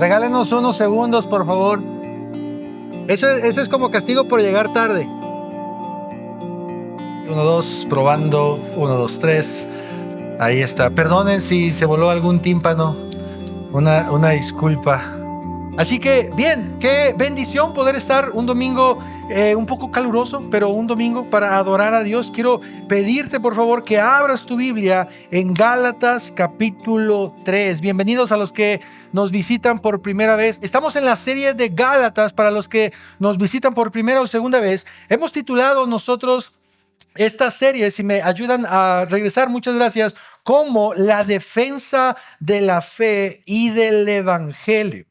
Regálenos unos segundos, por favor. Eso es como castigo por llegar tarde. 1, 2, probando. 1, 2, 3. Ahí está. Perdonen si se voló algún tímpano. Una disculpa. Así que, bien, qué bendición poder estar un domingo un poco caluroso, pero un domingo para adorar a Dios. Quiero pedirte, por favor, que abras tu Biblia en Gálatas capítulo 3. Bienvenidos a los que nos visitan por primera vez. Estamos en la serie de Gálatas. Para los que nos visitan por primera o segunda vez, hemos titulado nosotros esta serie, si me ayudan a regresar, muchas gracias, como la defensa de la fe y del evangelio.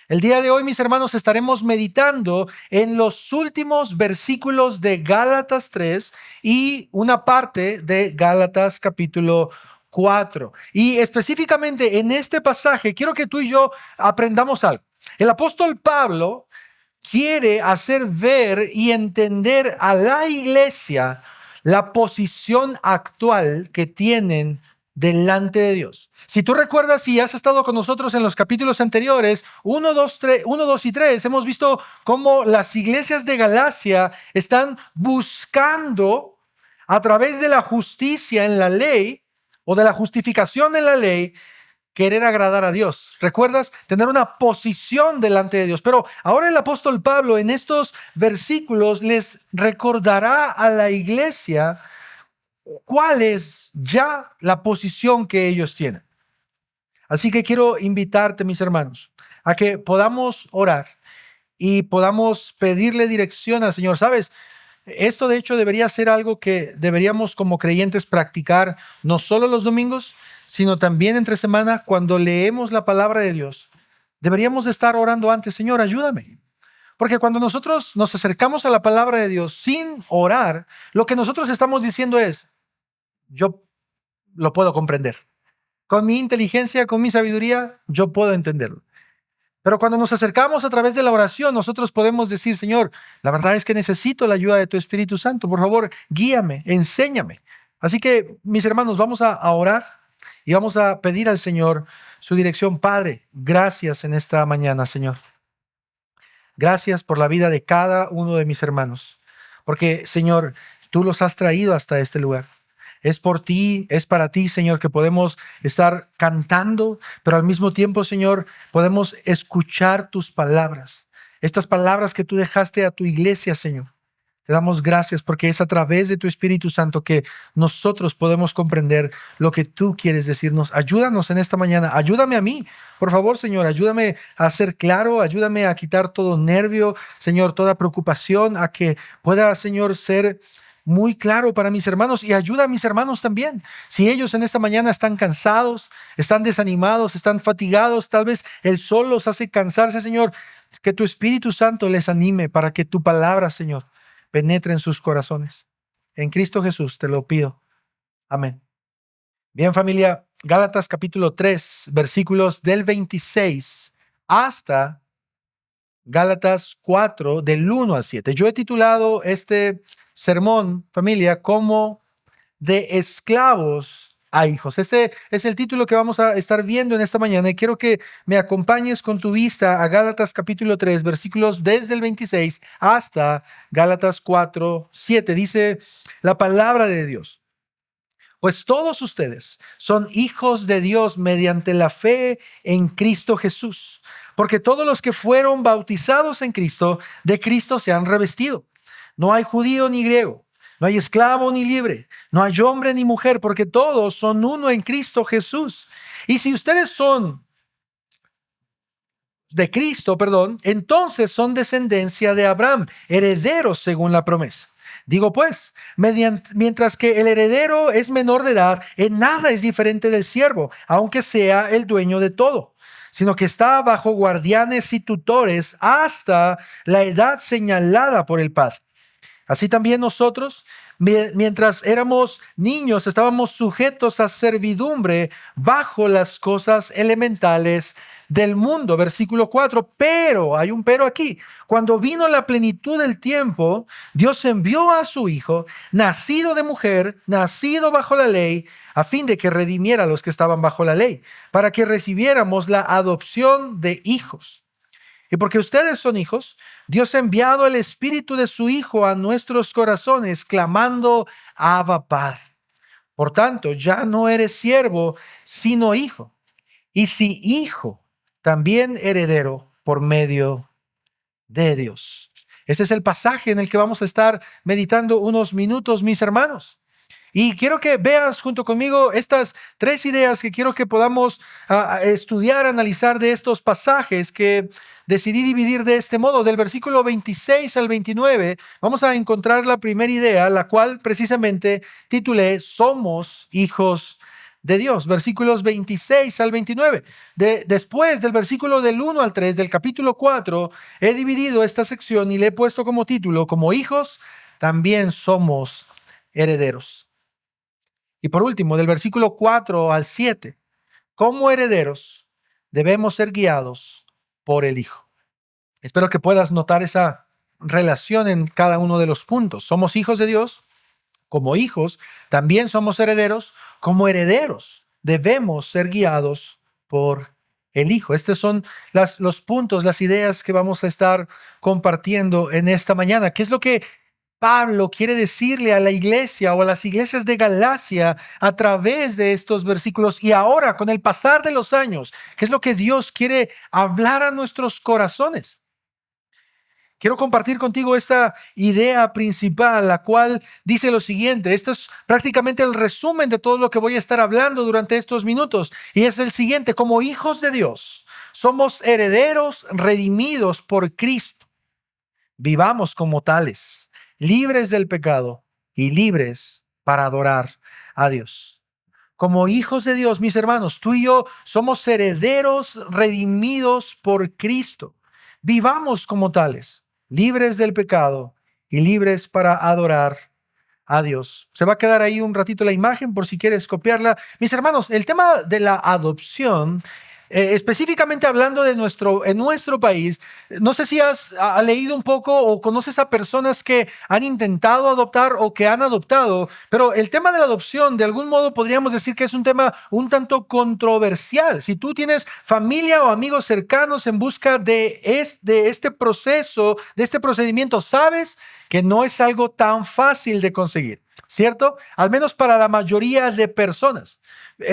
El día de hoy, mis hermanos, estaremos meditando en los últimos versículos de Gálatas 3 y una parte de Gálatas capítulo 4. Y específicamente en este pasaje, quiero que tú y yo aprendamos algo. El apóstol Pablo quiere hacer ver y entender a la iglesia la posición actual que tienen delante de Dios. Si tú recuerdas, si has estado con nosotros en los capítulos anteriores, 1, 2 y 3, hemos visto cómo las iglesias de Galacia están buscando a través de la justicia en la ley o de la justificación en la ley, querer agradar a Dios. ¿Recuerdas? Tener una posición delante de Dios. Pero ahora el apóstol Pablo en estos versículos les recordará a la iglesia cuál es ya la posición que ellos tienen. Así que quiero invitarte, mis hermanos, a que podamos orar y podamos pedirle dirección al Señor. ¿Sabes? Esto de hecho debería ser algo que deberíamos como creyentes practicar no solo los domingos, sino también entre semana cuando leemos la palabra de Dios. Deberíamos estar orando antes, Señor, ayúdame. Porque cuando nosotros nos acercamos a la palabra de Dios sin orar, lo que nosotros estamos diciendo es, yo lo puedo comprender. Con mi inteligencia, con mi sabiduría, yo puedo entenderlo. Pero cuando nos acercamos a través de la oración, nosotros podemos decir, Señor, la verdad es que necesito la ayuda de tu Espíritu Santo. Por favor, guíame, enséñame. Así que, mis hermanos, vamos a orar y vamos a pedir al Señor su dirección. Padre, gracias en esta mañana, Señor. Gracias por la vida de cada uno de mis hermanos. Porque, Señor, tú los has traído hasta este lugar. Es por ti, es para ti, Señor, que podemos estar cantando, pero al mismo tiempo, Señor, podemos escuchar tus palabras. Estas palabras que tú dejaste a tu iglesia, Señor. Te damos gracias porque es a través de tu Espíritu Santo que nosotros podemos comprender lo que tú quieres decirnos. Ayúdanos en esta mañana. Ayúdame a mí. Por favor, Señor, ayúdame a ser claro. Ayúdame a quitar todo nervio, Señor, toda preocupación, a que pueda, Señor, ser muy claro para mis hermanos, y ayuda a mis hermanos también. Si ellos en esta mañana están cansados, están desanimados, están fatigados, tal vez el sol los hace cansarse, Señor, que tu Espíritu Santo les anime para que tu palabra, Señor, penetre en sus corazones. En Cristo Jesús te lo pido. Amén. Bien, familia, Gálatas capítulo 3, versículos del 26 hasta Gálatas 4, del 1 al 7. Yo he titulado este sermón, familia, como de esclavos a hijos. Este es el título que vamos a estar viendo en esta mañana y quiero que me acompañes con tu vista a Gálatas capítulo 3, versículos desde el 26 hasta Gálatas 4, 7. Dice la palabra de Dios. Pues todos ustedes son hijos de Dios mediante la fe en Cristo Jesús. Porque todos los que fueron bautizados en Cristo, de Cristo se han revestido. No hay judío ni griego, no hay esclavo ni libre, no hay hombre ni mujer, porque todos son uno en Cristo Jesús. Y si ustedes son de Cristo, entonces son descendencia de Abraham, herederos según la promesa. Digo pues, mientras que el heredero es menor de edad, en nada es diferente del siervo, aunque sea el dueño de todo, sino que está bajo guardianes y tutores hasta la edad señalada por el Padre. Así también nosotros, Mientras éramos niños, estábamos sujetos a servidumbre bajo las cosas elementales del mundo. Versículo 4. Pero, hay un pero aquí. Cuando vino la plenitud del tiempo, Dios envió a su Hijo, nacido de mujer, nacido bajo la ley, a fin de que redimiera a los que estaban bajo la ley, para que recibiéramos la adopción de hijos. Y porque ustedes son hijos, Dios ha enviado el Espíritu de su Hijo a nuestros corazones, clamando, Abba, Padre. Por tanto, ya no eres siervo, sino hijo. Y si hijo, también heredero por medio de Dios. Ese es el pasaje en el que vamos a estar meditando unos minutos, mis hermanos. Y quiero que veas junto conmigo estas tres ideas que quiero que podamos estudiar, analizar de estos pasajes que decidí dividir de este modo. Del versículo 26 al 29 vamos a encontrar la primera idea, la cual precisamente titulé Somos hijos de Dios. Versículos 26 al 29. Después del versículo del 1 al 3 del capítulo 4, he dividido esta sección y le he puesto como título, como hijos, también somos herederos. Y por último, del versículo 4 al 7, como herederos debemos ser guiados por el Hijo. Espero que puedas notar esa relación en cada uno de los puntos. Somos hijos de Dios, como hijos, también somos herederos, como herederos debemos ser guiados por el Hijo. Estos son los puntos, las ideas que vamos a estar compartiendo en esta mañana. ¿Qué es lo que Pablo quiere decirle a la iglesia o a las iglesias de Galacia a través de estos versículos? Y ahora, con el pasar de los años, ¿qué es lo que Dios quiere hablar a nuestros corazones? Quiero compartir contigo esta idea principal, la cual dice lo siguiente. Esto es prácticamente el resumen de todo lo que voy a estar hablando durante estos minutos. Y es el siguiente: como hijos de Dios, somos herederos redimidos por Cristo. Vivamos como tales, libres del pecado y libres para adorar a Dios. Como hijos de Dios, mis hermanos, tú y yo somos herederos redimidos por Cristo. Vivamos como tales, libres del pecado y libres para adorar a Dios. Se va a quedar ahí un ratito la imagen por si quieres copiarla. Mis hermanos, el tema de la adopción, específicamente hablando de en nuestro país, no sé si has leído un poco o conoces a personas que han intentado adoptar o que han adoptado, pero el tema de la adopción, de algún modo podríamos decir que es un tema un tanto controversial. Si tú tienes familia o amigos cercanos en busca de este proceso, de este procedimiento, sabes que no es algo tan fácil de conseguir, ¿cierto? Al menos para la mayoría de personas.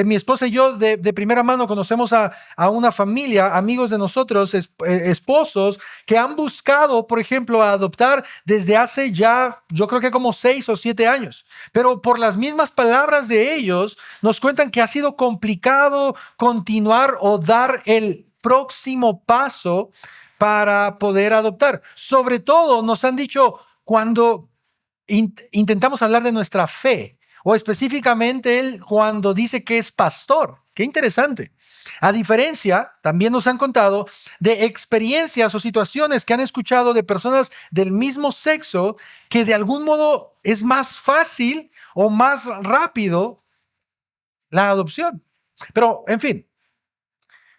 Mi esposa y yo de primera mano conocemos a una familia, amigos de nosotros, esposos, que han buscado, por ejemplo, adoptar desde hace ya, yo creo que como 6 o 7 años. Pero por las mismas palabras de ellos, nos cuentan que ha sido complicado continuar o dar el próximo paso para poder adoptar. Sobre todo nos han dicho cuando intentamos hablar de nuestra fe, o específicamente él cuando dice que es pastor. Qué interesante. A diferencia, también nos han contado de experiencias o situaciones que han escuchado de personas del mismo sexo que de algún modo es más fácil o más rápido la adopción. Pero, en fin,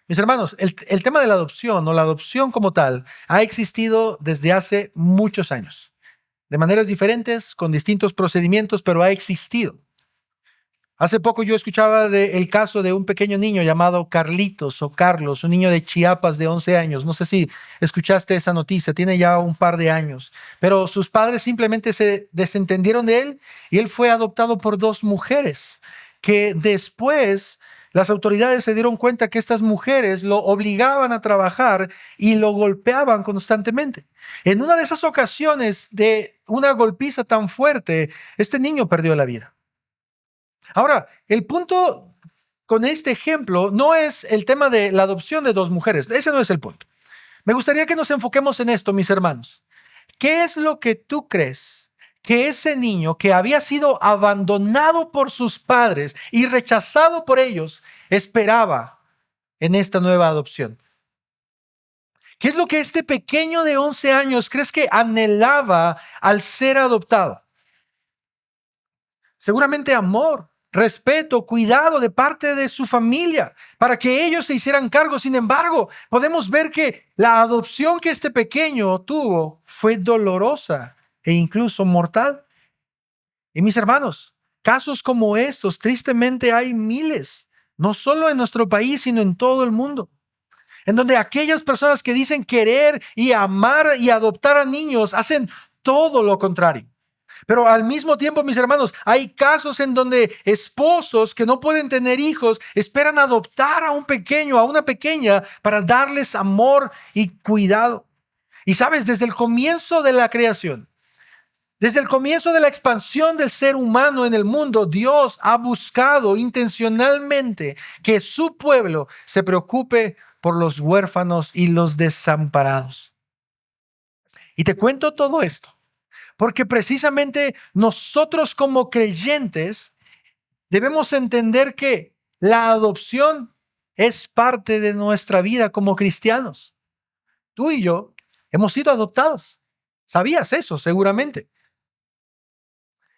mis hermanos, el tema de la adopción o la adopción como tal ha existido desde hace muchos años. De maneras diferentes, con distintos procedimientos, pero ha existido. Hace poco yo escuchaba el caso de un pequeño niño llamado Carlitos o Carlos, un niño de Chiapas de 11 años. No sé si escuchaste esa noticia, tiene ya un par de años. Pero sus padres simplemente se desentendieron de él y él fue adoptado por 2 mujeres que después las autoridades se dieron cuenta que estas mujeres lo obligaban a trabajar y lo golpeaban constantemente. En una de esas ocasiones de una golpiza tan fuerte, este niño perdió la vida. Ahora, el punto con este ejemplo no es el tema de la adopción de 2 mujeres. Ese no es el punto. Me gustaría que nos enfoquemos en esto, mis hermanos. ¿Qué es lo que tú crees que ese niño que había sido abandonado por sus padres y rechazado por ellos esperaba en esta nueva adopción? ¿Qué es lo que este pequeño de 11 años crees que anhelaba al ser adoptado? seguramente amor, respeto, cuidado de parte de su familia, para que ellos se hicieran cargo. Sin embargo, podemos ver que la adopción que este pequeño tuvo fue dolorosa e incluso mortal. Y mis hermanos, casos como estos, tristemente hay miles, no solo en nuestro país, sino en todo el mundo, en donde aquellas personas que dicen querer y amar y adoptar a niños hacen todo lo contrario. Pero al mismo tiempo, mis hermanos, hay casos en donde esposos que no pueden tener hijos esperan adoptar a un pequeño, a una pequeña, para darles amor y cuidado. Y sabes, desde el comienzo de la creación, desde el comienzo de la expansión del ser humano en el mundo, Dios ha buscado intencionalmente que su pueblo se preocupe por los huérfanos y los desamparados. Y te cuento todo esto porque precisamente nosotros como creyentes debemos entender que la adopción es parte de nuestra vida como cristianos. Tú y yo hemos sido adoptados. ¿Sabías eso? Seguramente.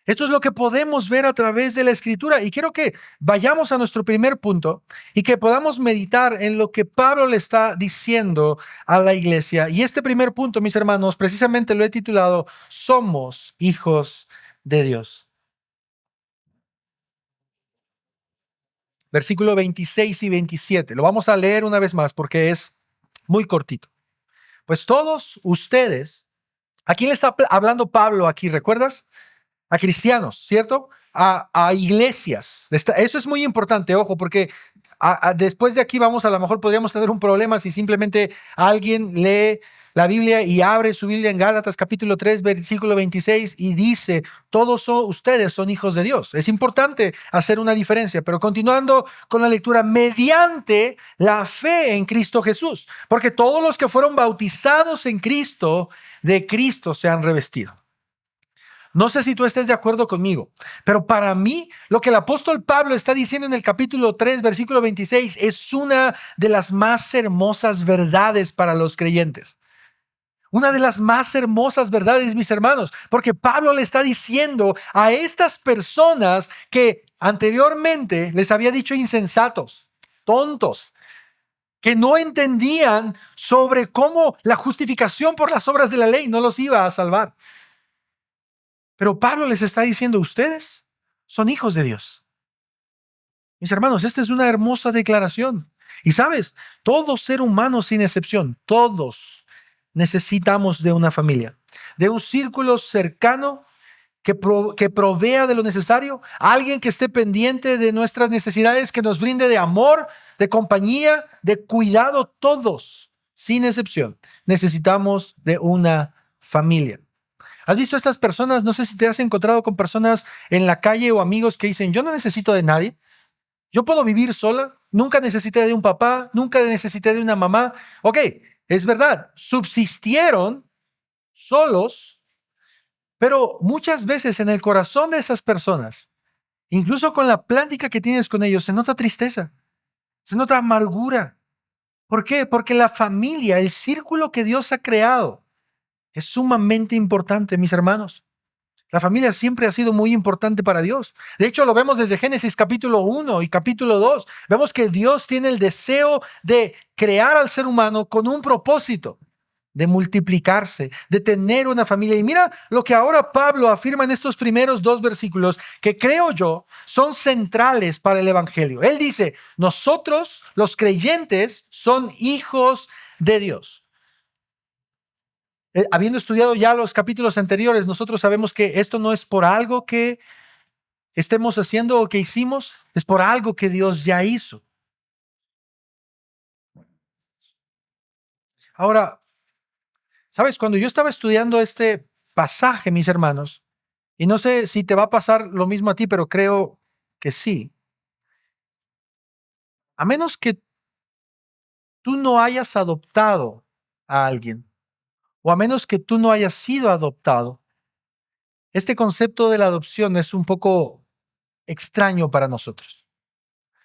Esto es lo que podemos ver a través de la Escritura. Y quiero que vayamos a nuestro primer punto y que podamos meditar en lo que Pablo le está diciendo a la iglesia. Y este primer punto, mis hermanos, precisamente lo he titulado Somos hijos de Dios. Versículo 26 y 27. Lo vamos a leer una vez más porque es muy cortito. Pues todos ustedes, ¿a quién le está hablando Pablo aquí? ¿Recuerdas? A cristianos, ¿cierto? A iglesias. Eso es muy importante, ojo, porque después de aquí a lo mejor podríamos tener un problema si simplemente alguien lee la Biblia y abre su Biblia en Gálatas capítulo 3, versículo 26 y dice, ustedes son hijos de Dios. Es importante hacer una diferencia, pero continuando con la lectura, mediante la fe en Cristo Jesús, porque todos los que fueron bautizados en Cristo, de Cristo se han revestido. No sé si tú estés de acuerdo conmigo, pero para mí lo que el apóstol Pablo está diciendo en el capítulo 3, versículo 26, es una de las más hermosas verdades para los creyentes. Una de las más hermosas verdades, mis hermanos, porque Pablo le está diciendo a estas personas que anteriormente les había dicho insensatos, tontos, que no entendían sobre cómo la justificación por las obras de la ley no los iba a salvar. Pero Pablo les está diciendo, ustedes son hijos de Dios. Mis hermanos, esta es una hermosa declaración. Y sabes, todo ser humano sin excepción, todos necesitamos de una familia, de un círculo cercano que provea de lo necesario, alguien que esté pendiente de nuestras necesidades, que nos brinde de amor, de compañía, de cuidado. Todos, sin excepción, necesitamos de una familia. ¿Has visto a estas personas? No sé si te has encontrado con personas en la calle o amigos que dicen, yo no necesito de nadie, yo puedo vivir sola, nunca necesité de un papá, nunca necesité de una mamá. Ok, es verdad, subsistieron solos, pero muchas veces en el corazón de esas personas, incluso con la plática que tienes con ellos, se nota tristeza, se nota amargura. ¿Por qué? Porque la familia, el círculo que Dios ha creado, es sumamente importante, mis hermanos. La familia siempre ha sido muy importante para Dios. De hecho, lo vemos desde Génesis capítulo 1 y capítulo 2. Vemos que Dios tiene el deseo de crear al ser humano con un propósito, de multiplicarse, de tener una familia. Y mira lo que ahora Pablo afirma en estos primeros dos versículos, que creo yo son centrales para el evangelio. Él dice, nosotros, los creyentes, son hijos de Dios. Habiendo estudiado ya los capítulos anteriores, nosotros sabemos que esto no es por algo que estemos haciendo o que hicimos, es por algo que Dios ya hizo. Ahora, ¿sabes? Cuando yo estaba estudiando este pasaje, mis hermanos, y no sé si te va a pasar lo mismo a ti, pero creo que sí. A menos que tú no hayas adoptado a alguien, o a menos que tú no hayas sido adoptado, este concepto de la adopción es un poco extraño para nosotros.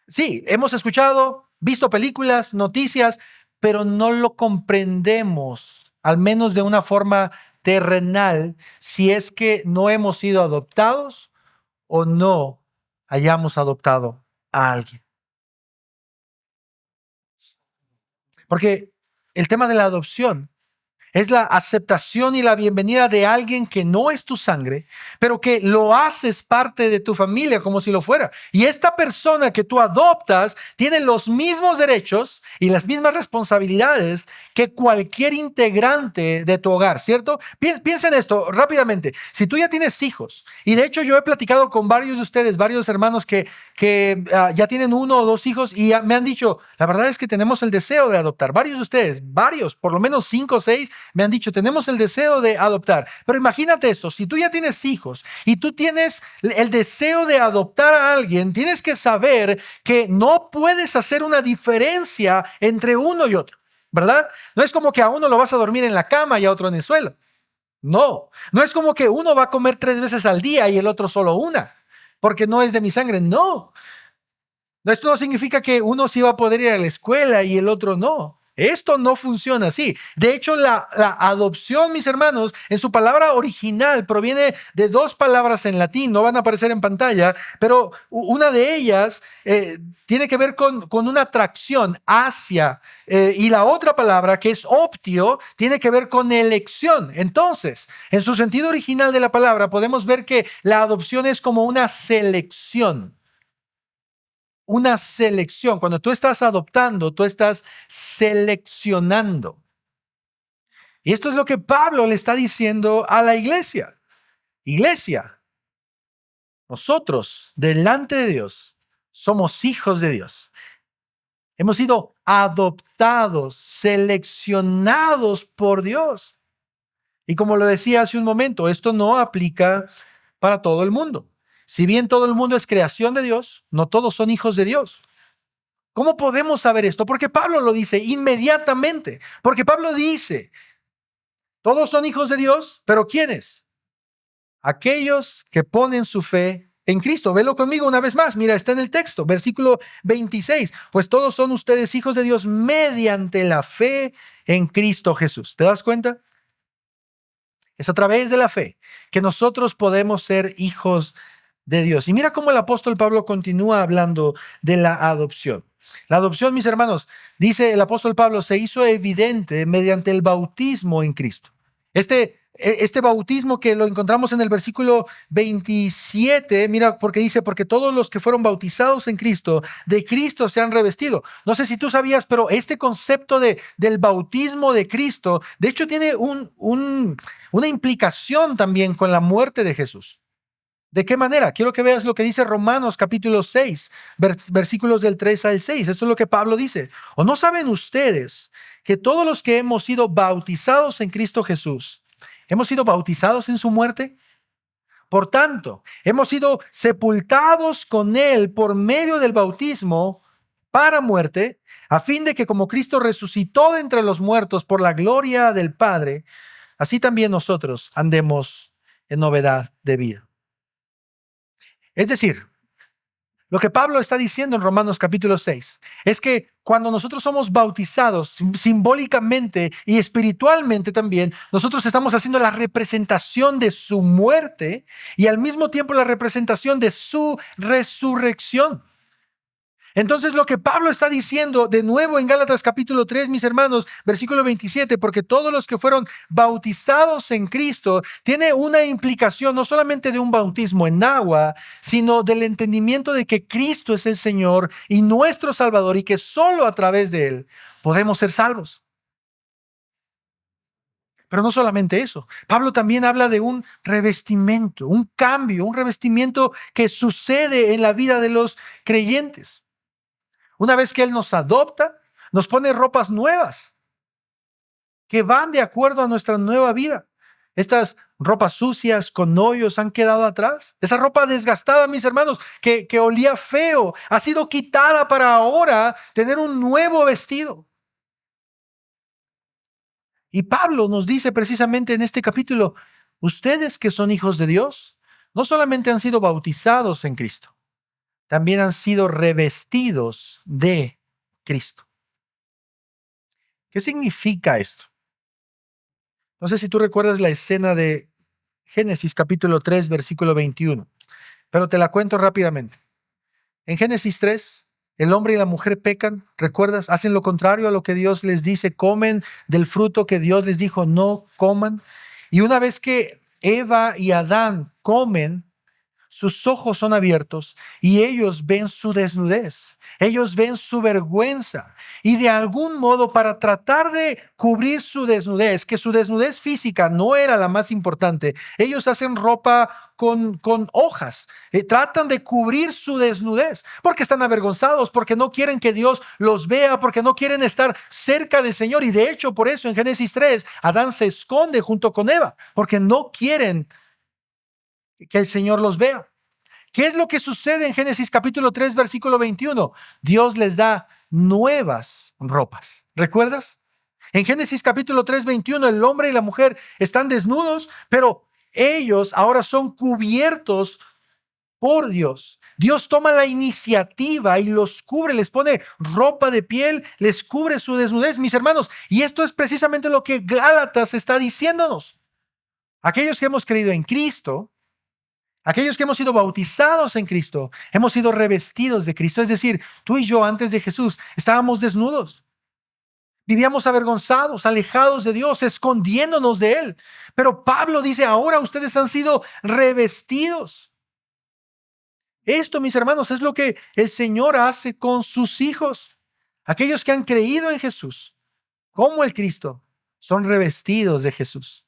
Sí, hemos escuchado, visto películas, noticias, pero no lo comprendemos, al menos de una forma terrenal, si es que no hemos sido adoptados o no hayamos adoptado a alguien. Porque el tema de la adopción es la aceptación y la bienvenida de alguien que no es tu sangre, pero que lo haces parte de tu familia como si lo fuera. Y esta persona que tú adoptas tiene los mismos derechos y las mismas responsabilidades que cualquier integrante de tu hogar, ¿cierto? Piensa en esto rápidamente. Si tú ya tienes hijos, y de hecho yo he platicado con varios de ustedes, varios hermanos que ya tienen uno o dos hijos y me han dicho, la verdad es que tenemos el deseo de adoptar. Varios de ustedes, varios, por lo menos 5 o 6, me han dicho, tenemos el deseo de adoptar. Pero imagínate esto, si tú ya tienes hijos y tú tienes el deseo de adoptar a alguien, tienes que saber que no puedes hacer una diferencia entre uno y otro, ¿verdad? No es como que a uno lo vas a dormir en la cama y a otro en el suelo. No, no es como que uno va a comer 3 veces al día y el otro solo una, porque no es de mi sangre. No, esto no significa que uno sí va a poder ir a la escuela y el otro no. Esto no funciona así. De hecho, la adopción, mis hermanos, en su palabra original proviene de 2 palabras en latín, no van a aparecer en pantalla, pero una de ellas tiene que ver con una atracción hacia, y la otra palabra, que es optio, tiene que ver con elección. Entonces, en su sentido original de la palabra, podemos ver que la adopción es como una selección. Una selección. Cuando tú estás adoptando, tú estás seleccionando. Y esto es lo que Pablo le está diciendo a la iglesia. Iglesia, nosotros, delante de Dios, somos hijos de Dios. Hemos sido adoptados, seleccionados por Dios. Y como lo decía hace un momento, esto no aplica para todo el mundo. Si bien todo el mundo es creación de Dios, no todos son hijos de Dios. ¿Cómo podemos saber esto? Porque Pablo lo dice inmediatamente. Porque Pablo dice, todos son hijos de Dios, pero ¿quiénes? Aquellos que ponen su fe en Cristo. Velo conmigo una vez más. Mira, está en el texto, versículo 26. Pues todos son ustedes hijos de Dios mediante la fe en Cristo Jesús. ¿Te das cuenta? Es a través de la fe que nosotros podemos ser hijos de Dios. Y mira cómo el apóstol Pablo continúa hablando de la adopción. La adopción, mis hermanos, dice el apóstol Pablo, se hizo evidente mediante el bautismo en Cristo. Este bautismo que lo encontramos en el versículo 27, mira, porque dice, porque todos los que fueron bautizados en Cristo, de Cristo se han revestido. No sé si tú sabías, pero este concepto del bautismo de Cristo, de hecho tiene una implicación también con la muerte de Jesús. ¿De qué manera? Quiero que veas lo que dice Romanos capítulo 6, versículos del 3 al 6. Esto es lo que Pablo dice. ¿O no saben ustedes que todos los que hemos sido bautizados en Cristo Jesús, hemos sido bautizados en su muerte? Por tanto, hemos sido sepultados con Él por medio del bautismo para muerte, a fin de que como Cristo resucitó de entre los muertos por la gloria del Padre, así también nosotros andemos en novedad de vida. Es decir, lo que Pablo está diciendo en Romanos capítulo 6 es que cuando nosotros somos bautizados simbólicamente y espiritualmente también, nosotros estamos haciendo la representación de su muerte y al mismo tiempo la representación de su resurrección. Entonces lo que Pablo está diciendo de nuevo en Gálatas capítulo 3, mis hermanos, versículo 27, porque todos los que fueron bautizados en Cristo, tiene una implicación no solamente de un bautismo en agua, sino del entendimiento de que Cristo es el Señor y nuestro Salvador y que solo a través de Él podemos ser salvos. Pero no solamente eso, Pablo también habla de un revestimiento, un cambio, un revestimiento que sucede en la vida de los creyentes. Una vez que Él nos adopta, nos pone ropas nuevas que van de acuerdo a nuestra nueva vida. Estas ropas sucias con hoyos han quedado atrás. Esa ropa desgastada, mis hermanos, que olía feo, ha sido quitada para ahora tener un nuevo vestido. Y Pablo nos dice precisamente en este capítulo, ustedes que son hijos de Dios, no solamente han sido bautizados en Cristo, también han sido revestidos de Cristo. ¿Qué significa esto? No sé si tú recuerdas la escena de Génesis capítulo 3, versículo 21. pero te la cuento rápidamente. En Génesis 3, el hombre y la mujer pecan, ¿recuerdas? Hacen lo contrario a lo que Dios les dice, comen del fruto que Dios les dijo no coman. Y una vez que Eva y Adán comen, sus ojos son abiertos y ellos ven su desnudez, ellos ven su vergüenza y de algún modo para tratar de cubrir su desnudez, que su desnudez física no era la más importante, ellos hacen ropa con hojas, tratan de cubrir su desnudez porque están avergonzados, porque no quieren que Dios los vea, porque no quieren estar cerca del Señor y de hecho por eso en Génesis 3 Adán se esconde junto con Eva porque no quieren que el Señor los vea. ¿Qué es lo que sucede en Génesis capítulo 3, versículo 21? Dios les da nuevas ropas. ¿Recuerdas? En Génesis capítulo 3, 21, el hombre y la mujer están desnudos, pero ellos ahora son cubiertos por Dios. Dios toma la iniciativa y los cubre, les pone ropa de piel, les cubre su desnudez, mis hermanos. Y esto es precisamente lo que Gálatas está diciéndonos. Aquellos que hemos creído en Cristo, aquellos que hemos sido bautizados en Cristo, hemos sido revestidos de Cristo. Es decir, tú y yo antes de Jesús estábamos desnudos. Vivíamos avergonzados, alejados de Dios, escondiéndonos de Él. Pero Pablo dice, ahora ustedes han sido revestidos. Esto, mis hermanos, es lo que el Señor hace con sus hijos. Aquellos que han creído en Jesús, como el Cristo, son revestidos de Jesús.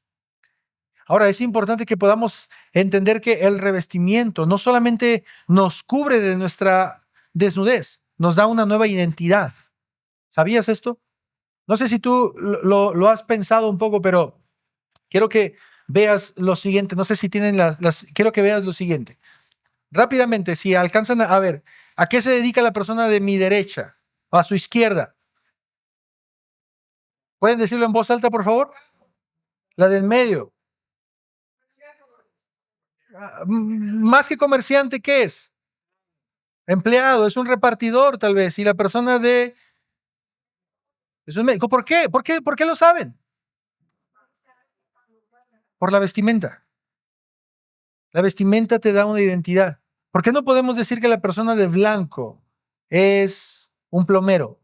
Ahora, es importante que podamos entender que el revestimiento no solamente nos cubre de nuestra desnudez, nos da una nueva identidad. ¿Sabías esto? No sé si tú lo has pensado un poco, pero quiero que veas lo siguiente. No sé si tienen quiero que veas lo siguiente. Rápidamente, si alcanzan a ver, ¿a qué se dedica la persona de mi derecha o a su izquierda? ¿Pueden decirlo en voz alta, por favor? La del medio. Más que comerciante, ¿qué es? Empleado, es un repartidor tal vez. Y la persona de... es un médico. ¿Por qué? ¿Por qué lo saben? Por la vestimenta. La vestimenta te da una identidad. ¿Por qué no podemos decir que la persona de blanco es un plomero?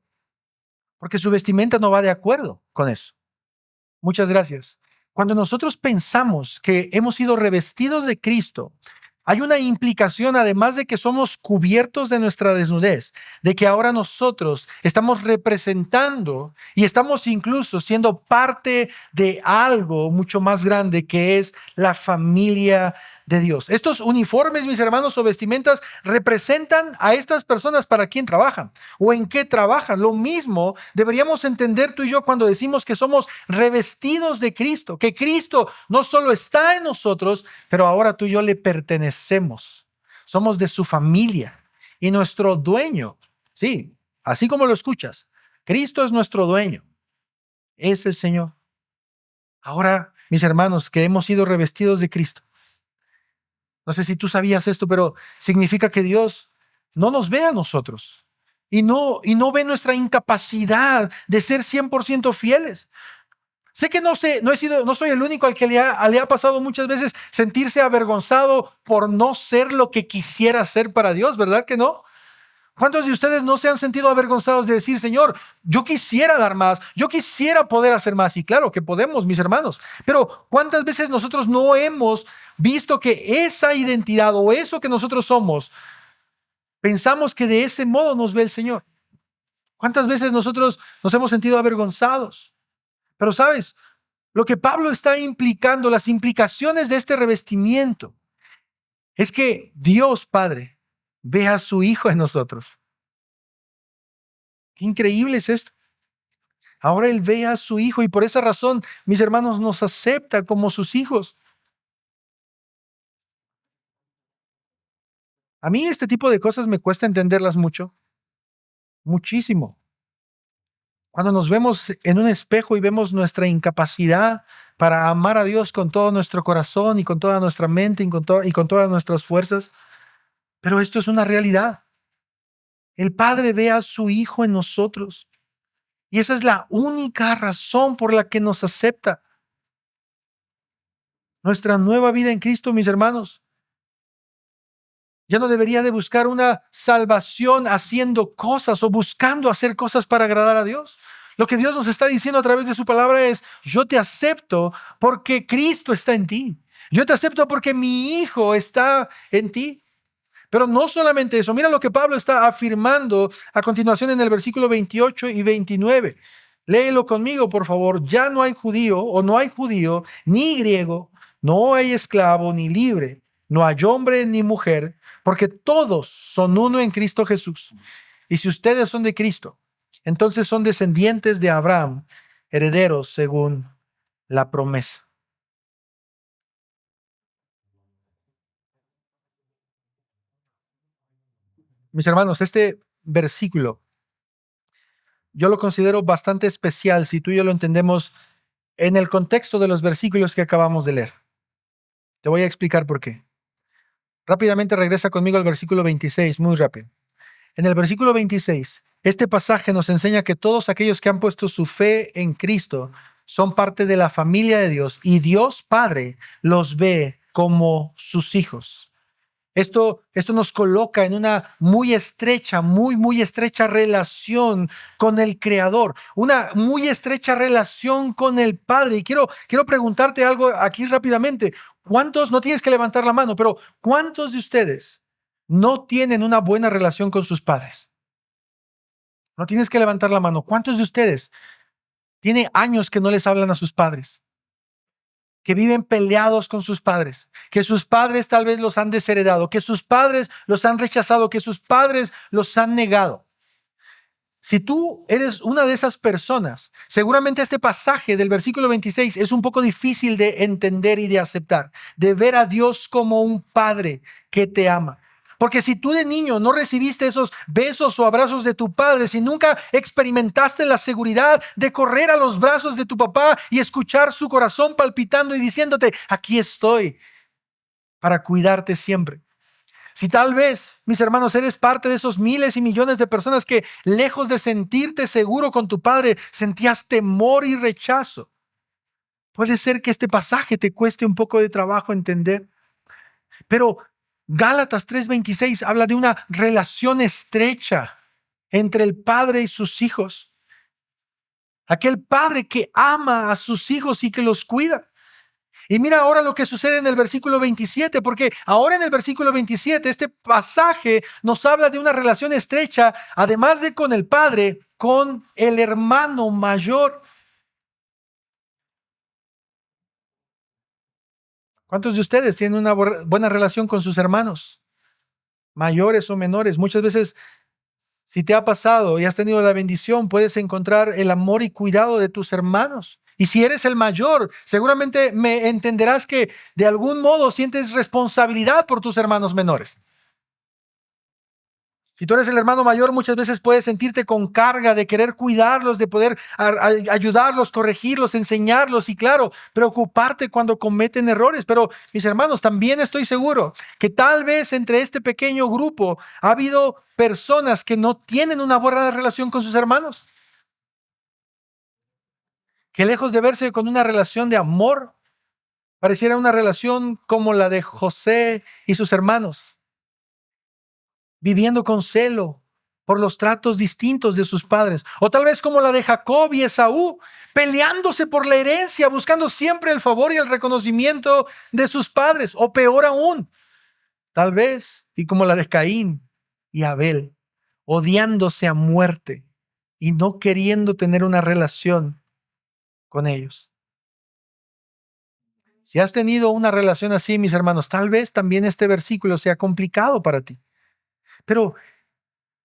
Porque su vestimenta no va de acuerdo con eso. Muchas gracias. Cuando nosotros pensamos que hemos sido revestidos de Cristo, hay una implicación, además de que somos cubiertos de nuestra desnudez, de que ahora nosotros estamos representando y estamos incluso siendo parte de algo mucho más grande que es la familia de Dios. Estos uniformes, mis hermanos, o vestimentas representan a estas personas para quién trabajan o en qué trabajan. Lo mismo deberíamos entender tú y yo cuando decimos que somos revestidos de Cristo, que Cristo no solo está en nosotros, pero ahora tú y yo le pertenecemos. Somos de su familia y nuestro dueño, sí, así como lo escuchas, Cristo es nuestro dueño, es el Señor. Ahora, mis hermanos, que hemos sido revestidos de Cristo, no sé si tú sabías esto, pero significa que Dios no nos ve a nosotros y no ve nuestra incapacidad de ser 100% fieles. Sé que no soy el único al que le ha pasado muchas veces sentirse avergonzado por no ser lo que quisiera ser para Dios, ¿verdad que no? ¿Cuántos de ustedes no se han sentido avergonzados de decir, Señor, yo quisiera dar más, yo quisiera poder hacer más? Y claro que podemos, mis hermanos, pero ¿cuántas veces nosotros no hemos visto que esa identidad o eso que nosotros somos, pensamos que de ese modo nos ve el Señor? ¿Cuántas veces nosotros nos hemos sentido avergonzados? Pero sabes, lo que Pablo está implicando, las implicaciones de este revestimiento, es que Dios Padre ve a su Hijo en nosotros. Qué increíble es esto. Ahora Él ve a su Hijo y por esa razón, mis hermanos, nos acepta como sus hijos. A mí este tipo de cosas me cuesta entenderlas mucho, muchísimo. Cuando nos vemos en un espejo y vemos nuestra incapacidad para amar a Dios con todo nuestro corazón y con toda nuestra mente y con todas nuestras fuerzas. Pero esto es una realidad. El Padre ve a su Hijo en nosotros. Y esa es la única razón por la que nos acepta. Nuestra nueva vida en Cristo, mis hermanos, Ya no debería de buscar una salvación haciendo cosas o buscando hacer cosas para agradar a Dios. Lo que Dios nos está diciendo a través de su palabra es: yo te acepto porque Cristo está en ti. Yo te acepto porque mi Hijo está en ti. Pero no solamente eso, mira lo que Pablo está afirmando a continuación en el versículo 28 y 29. Léelo conmigo, por favor. Ya no hay judío o no hay judío, ni griego, no hay esclavo ni libre, no hay hombre ni mujer, porque todos son uno en Cristo Jesús. Y si ustedes son de Cristo, entonces son descendientes de Abraham, herederos según la promesa. Mis hermanos, este versículo yo lo considero bastante especial si tú y yo lo entendemos en el contexto de los versículos que acabamos de leer. Te voy a explicar por qué. Rápidamente regresa conmigo al versículo 26, muy rápido. En el versículo 26, este pasaje nos enseña que todos aquellos que han puesto su fe en Cristo son parte de la familia de Dios y Dios Padre los ve como sus hijos. Esto nos coloca en una muy estrecha, muy estrecha relación con el Creador, una muy estrecha relación con el Padre. Y quiero preguntarte algo aquí rápidamente. ¿Cuántos, no tienes que levantar la mano, pero cuántos de ustedes no tienen una buena relación con sus padres? No tienes que levantar la mano. ¿Cuántos de ustedes tienen años que no les hablan a sus padres? Que viven peleados con sus padres, que sus padres tal vez los han desheredado, que sus padres los han rechazado, que sus padres los han negado. Si tú eres una de esas personas, seguramente este pasaje del versículo 26 es un poco difícil de entender y de aceptar, de ver a Dios como un padre que te ama. Porque si tú de niño no recibiste esos besos o abrazos de tu padre, si nunca experimentaste la seguridad de correr a los brazos de tu papá y escuchar su corazón palpitando y diciéndote: aquí estoy para cuidarte siempre. Si tal vez, mis hermanos, eres parte de esos miles y millones de personas que, lejos de sentirte seguro con tu padre, sentías temor y rechazo, puede ser que este pasaje te cueste un poco de trabajo entender. Pero Gálatas 3:26 habla de una relación estrecha entre el padre y sus hijos. Aquel padre que ama a sus hijos y que los cuida. Y mira ahora lo que sucede en el versículo 27, porque ahora en el versículo 27 este pasaje nos habla de una relación estrecha, además de con el padre, con el hermano mayor. ¿Cuántos de ustedes tienen una buena relación con sus hermanos, mayores o menores? Muchas veces, si te ha pasado y has tenido la bendición, puedes encontrar el amor y cuidado de tus hermanos. Y si eres el mayor, seguramente me entenderás que de algún modo sientes responsabilidad por tus hermanos menores. Si tú eres el hermano mayor, muchas veces puedes sentirte con carga de querer cuidarlos, de poder ayudarlos, corregirlos, enseñarlos y, claro, preocuparte cuando cometen errores. Pero, mis hermanos, también estoy seguro que tal vez entre este pequeño grupo ha habido personas que no tienen una buena relación con sus hermanos, que lejos de verse con una relación de amor, pareciera una relación como la de José y sus hermanos, viviendo con celo por los tratos distintos de sus padres. O tal vez como la de Jacob y Esaú, peleándose por la herencia, buscando siempre el favor y el reconocimiento de sus padres. O peor aún, tal vez, y como la de Caín y Abel, odiándose a muerte y no queriendo tener una relación con ellos. Si has tenido una relación así, mis hermanos, tal vez también este versículo sea complicado para ti. Pero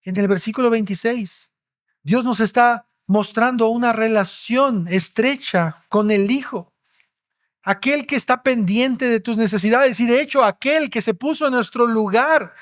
en el versículo 26, Dios nos está mostrando una relación estrecha con el Hijo, aquel que está pendiente de tus necesidades y de hecho aquel que se puso en nuestro lugar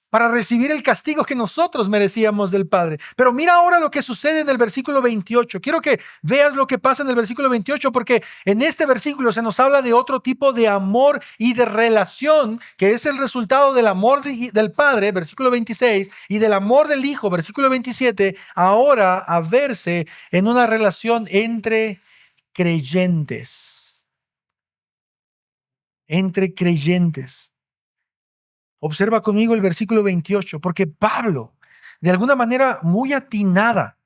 para recibir el castigo que nosotros merecíamos del Padre. Pero mira ahora lo que sucede en el versículo 28. Quiero que veas lo que pasa en el versículo 28, porque en este versículo se nos habla de otro tipo de amor y de relación, que es el resultado del amor del Padre, versículo 26, y del amor del Hijo, versículo 27, ahora a verse en una relación entre creyentes. Entre creyentes. Observa conmigo el versículo 28, porque Pablo, de alguna manera muy atinada,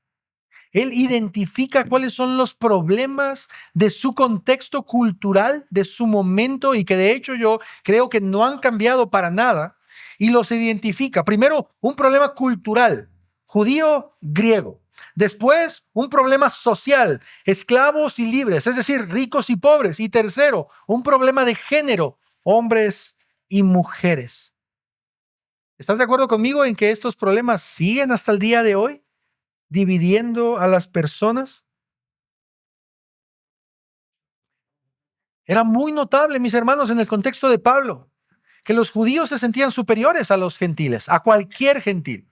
él identifica cuáles son los problemas de su contexto cultural, de su momento, y que de hecho yo creo que no han cambiado para nada, y los identifica. Primero, un problema cultural, judío, griego. Después, un problema social, esclavos y libres, es decir, ricos y pobres. Y tercero, un problema de género, hombres y mujeres. ¿Estás de acuerdo conmigo en que estos problemas siguen hasta el día de hoy, dividiendo a las personas? Era muy notable, mis hermanos, en el contexto de Pablo, que los judíos se sentían superiores a los gentiles, a cualquier gentil.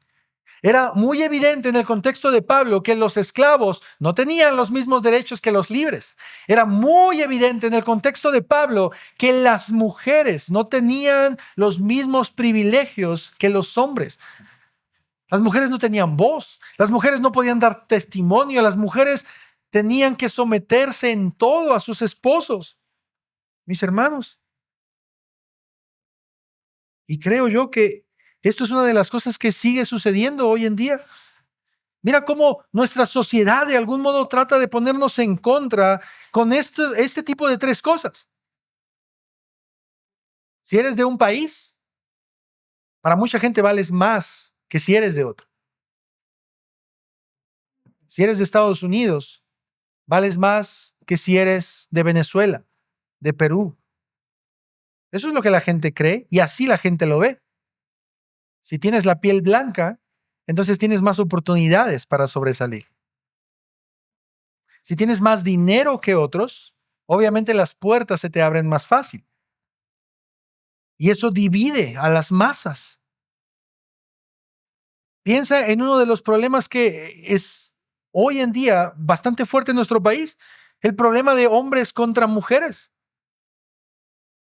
Era muy evidente en el contexto de Pablo que los esclavos no tenían los mismos derechos que los libres. Era muy evidente en el contexto de Pablo que las mujeres no tenían los mismos privilegios que los hombres. Las mujeres no tenían voz, las mujeres no podían dar testimonio, las mujeres tenían que someterse en todo a sus esposos, mis hermanos. Y creo yo que esto es una de las cosas que sigue sucediendo hoy en día. Mira cómo nuestra sociedad de algún modo trata de ponernos en contra con este tipo de tres cosas. Si eres de un país, para mucha gente vales más que si eres de otro. Si eres de Estados Unidos, vales más que si eres de Venezuela, de Perú. Eso es lo que la gente cree y así la gente lo ve. Si tienes la piel blanca, entonces tienes más oportunidades para sobresalir. Si tienes más dinero que otros, obviamente las puertas se te abren más fácil. Y eso divide a las masas. Piensa en uno de los problemas que es hoy en día bastante fuerte en nuestro país, el problema de hombres contra mujeres.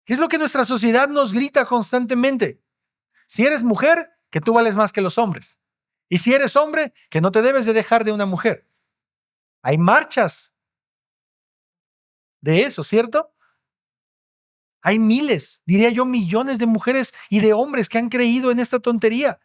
¿Qué es lo que nuestra sociedad nos grita constantemente? Si eres mujer, que tú vales más que los hombres. Y si eres hombre, que no te debes de dejar de una mujer. Hay marchas de eso, ¿cierto? Hay miles, diría yo, millones de mujeres y de hombres que han creído en esta tontería,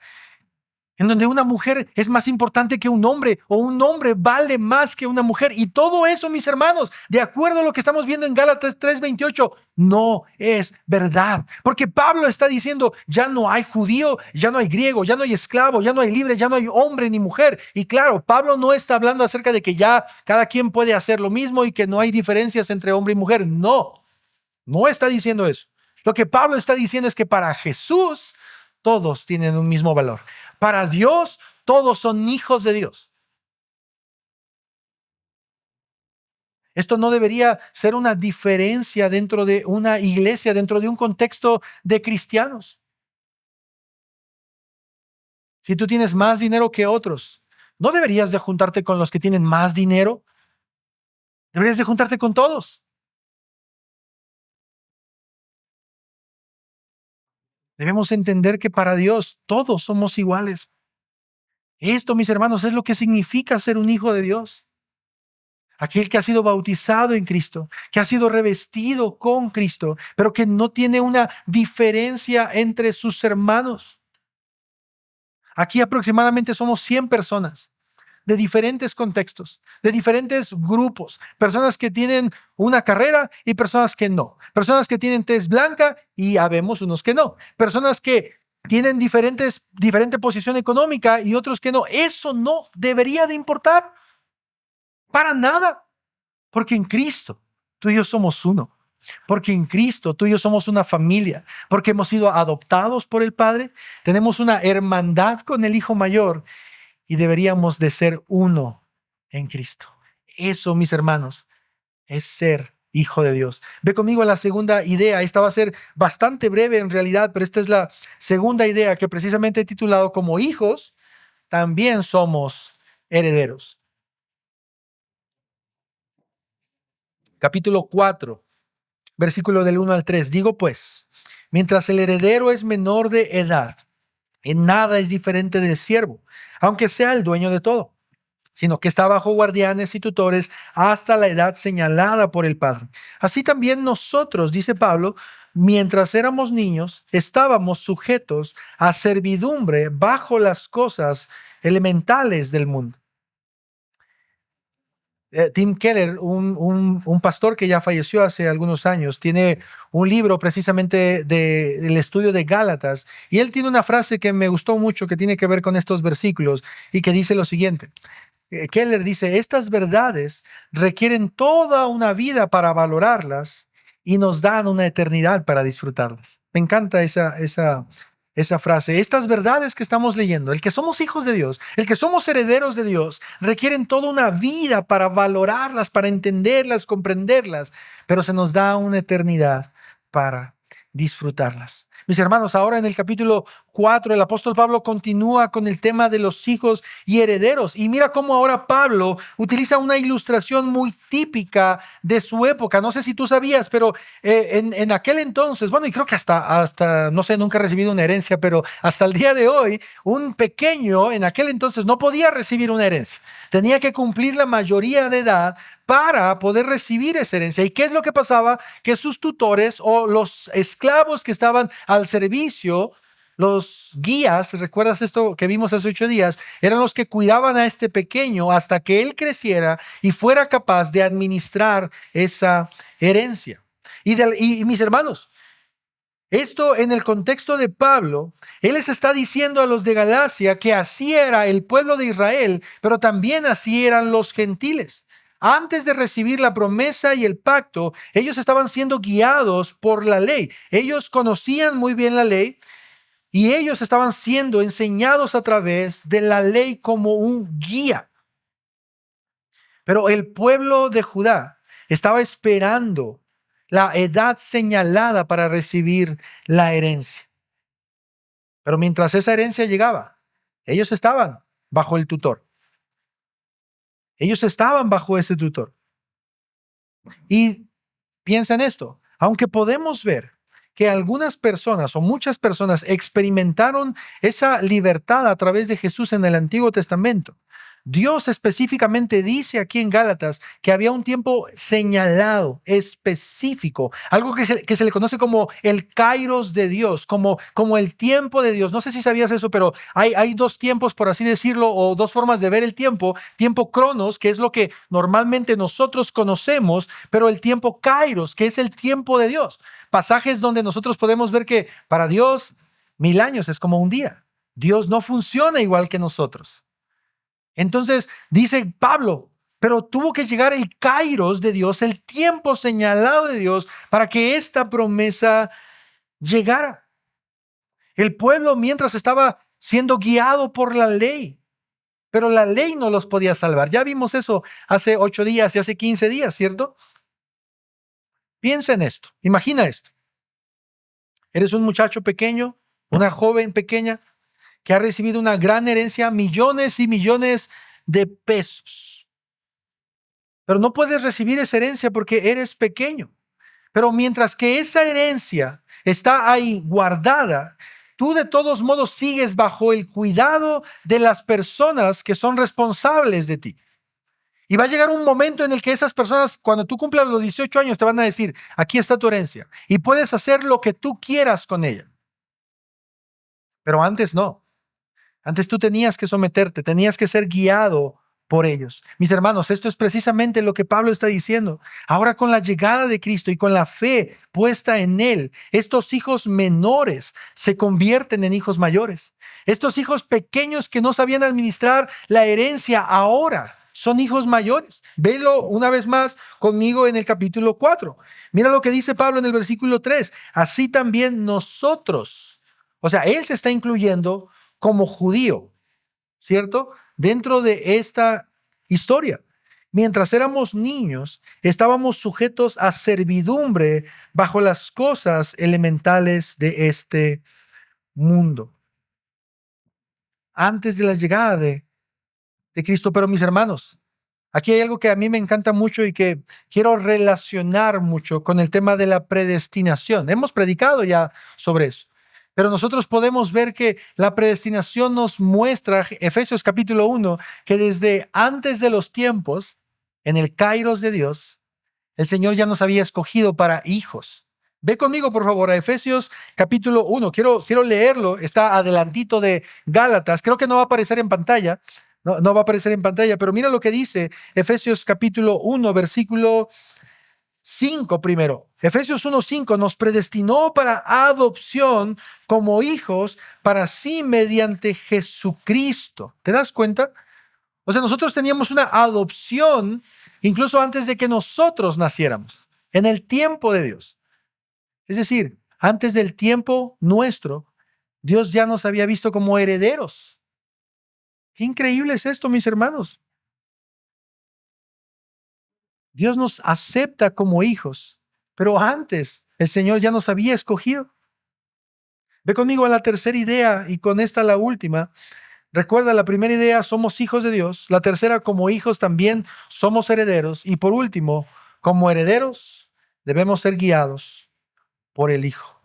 en donde una mujer es más importante que un hombre o un hombre vale más que una mujer. Y todo eso, mis hermanos, de acuerdo a lo que estamos viendo en Gálatas 3:28, no es verdad. Porque Pablo está diciendo, ya no hay judío, ya no hay griego, ya no hay esclavo, ya no hay libre, ya no hay hombre ni mujer. Y claro, Pablo no está hablando acerca de que ya cada quien puede hacer lo mismo y que no hay diferencias entre hombre y mujer. No, no está diciendo eso. Lo que Pablo está diciendo es que para Jesús todos tienen un mismo valor. Para Dios, todos son hijos de Dios. Esto no debería ser una diferencia dentro de una iglesia, dentro de un contexto de cristianos. Si tú tienes más dinero que otros, ¿no deberías de juntarte con los que tienen más dinero? Deberías de juntarte con todos. Debemos entender que para Dios todos somos iguales. Esto, mis hermanos, es lo que significa ser un hijo de Dios. Aquel que ha sido bautizado en Cristo, que ha sido revestido con Cristo, pero que no tiene una diferencia entre sus hermanos. Aquí aproximadamente somos 100 personas de diferentes contextos, de diferentes grupos, personas que tienen una carrera y personas que no, personas que tienen tez blanca y habemos unos que no, personas que tienen diferente posición económica y otros que no. Eso no debería de importar para nada. Porque en Cristo tú y yo somos uno. Porque en Cristo tú y yo somos una familia. Porque hemos sido adoptados por el Padre. Tenemos una hermandad con el Hijo Mayor. Y deberíamos de ser uno en Cristo. Eso, mis hermanos, es ser hijo de Dios. Ve conmigo a la segunda idea. Esta va a ser bastante breve en realidad, pero esta es la segunda idea que precisamente he titulado como hijos, también somos herederos. Capítulo 4. Versículo del 1 al 3. Digo pues, mientras el heredero es menor de edad, en nada es diferente del siervo, aunque sea el dueño de todo, sino que está bajo guardianes y tutores hasta la edad señalada por el Padre. Así también nosotros, dice Pablo, mientras éramos niños, estábamos sujetos a servidumbre bajo las cosas elementales del mundo. Tim Keller, un pastor que ya falleció hace algunos años, tiene un libro precisamente del estudio de Gálatas, y él tiene una frase que me gustó mucho que tiene que ver con estos versículos y que dice lo siguiente. Keller dice: estas verdades requieren toda una vida para valorarlas y nos dan una eternidad para disfrutarlas. Me encanta esa frase. Estas verdades que estamos leyendo, el que somos hijos de Dios, el que somos herederos de Dios, requieren toda una vida para valorarlas, para entenderlas, comprenderlas, pero se nos da una eternidad para disfrutarlas. Mis hermanos, ahora en el capítulo 4, el apóstol Pablo continúa con el tema de los hijos y herederos. Y mira cómo ahora Pablo utiliza una ilustración muy típica de su época. No sé si tú sabías, pero en aquel entonces, bueno, y creo que hasta, no sé, nunca he recibido una herencia, pero hasta el día de hoy, un pequeño en aquel entonces no podía recibir una herencia. Tenía que cumplir la mayoría de edad para poder recibir esa herencia. ¿Y qué es lo que pasaba? Que sus tutores o los esclavos que estaban al servicio, los guías, ¿recuerdas esto que vimos hace 8 días? Eran los que cuidaban a este pequeño hasta que él creciera y fuera capaz de administrar esa herencia. Y mis hermanos, esto en el contexto de Pablo, él les está diciendo a los de Galacia que así era el pueblo de Israel, pero también así eran los gentiles. Antes de recibir la promesa y el pacto, ellos estaban siendo guiados por la ley. Ellos conocían muy bien la ley y ellos estaban siendo enseñados a través de la ley como un guía. Pero el pueblo de Judá estaba esperando la edad señalada para recibir la herencia. Pero mientras esa herencia llegaba, ellos estaban bajo el tutor. Ellos estaban bajo ese tutor. Y piensa en esto, aunque podemos ver que algunas personas o muchas personas experimentaron esa libertad a través de Jesús en el Antiguo Testamento, Dios específicamente dice aquí en Gálatas que había un tiempo señalado, específico, algo que se le conoce como el kairos de Dios, como el tiempo de Dios. No sé si sabías eso, pero hay dos tiempos, por así decirlo, o dos formas de ver el tiempo. Tiempo cronos, que es lo que normalmente nosotros conocemos, pero el tiempo kairos, que es el tiempo de Dios. Pasajes donde nosotros podemos ver que para Dios 1000 años es como un día. Dios no funciona igual que nosotros. Entonces dice Pablo, pero tuvo que llegar el kairos de Dios, el tiempo señalado de Dios para que esta promesa llegara. El pueblo mientras estaba siendo guiado por la ley, pero la ley no los podía salvar. Ya vimos eso hace 8 días y hace 15 días, ¿cierto? Piensa en esto, imagina esto. Eres un muchacho pequeño, una joven pequeña, que ha recibido una gran herencia, millones y millones de pesos. Pero no puedes recibir esa herencia porque eres pequeño. Pero mientras que esa herencia está ahí guardada, tú de todos modos sigues bajo el cuidado de las personas que son responsables de ti. Y va a llegar un momento en el que esas personas, cuando tú cumplas los 18 años, te van a decir: aquí está tu herencia y puedes hacer lo que tú quieras con ella. Pero antes no. Antes tú tenías que someterte, tenías que ser guiado por ellos. Mis hermanos, esto es precisamente lo que Pablo está diciendo. Ahora, con la llegada de Cristo y con la fe puesta en Él, estos hijos menores se convierten en hijos mayores. Estos hijos pequeños que no sabían administrar la herencia ahora son hijos mayores. Velo una vez más conmigo en el capítulo 4. Mira lo que dice Pablo en el versículo 3. Así también nosotros, o sea, Él se está incluyendo como judío, ¿cierto? Dentro de esta historia. Mientras éramos niños, estábamos sujetos a servidumbre bajo las cosas elementales de este mundo. Antes de la llegada de Cristo. Pero mis hermanos, aquí hay algo que a mí me encanta mucho y que quiero relacionar mucho con el tema de la predestinación. Hemos predicado ya sobre eso. Pero nosotros podemos ver que la predestinación nos muestra, Efesios capítulo 1, que desde antes de los tiempos, en el kairos de Dios, el Señor ya nos había escogido para hijos. Ve conmigo, por favor, a Efesios capítulo 1. Quiero leerlo. Está adelantito de Gálatas. Creo que no va a aparecer en pantalla. No va a aparecer en pantalla, pero mira lo que dice Efesios capítulo 1, versículo 5 primero. Efesios 1:5 nos predestinó para adopción como hijos para sí mediante Jesucristo. ¿Te das cuenta? O sea, nosotros teníamos una adopción incluso antes de que nosotros naciéramos, en el tiempo de Dios. Es decir, antes del tiempo nuestro, Dios ya nos había visto como herederos. Qué increíble es esto, mis hermanos. Dios nos acepta como hijos, pero antes el Señor ya nos había escogido. Ve conmigo a la tercera idea y con esta la última. Recuerda, la primera idea, somos hijos de Dios. La tercera, como hijos también somos herederos. Y por último, como herederos debemos ser guiados por el Hijo.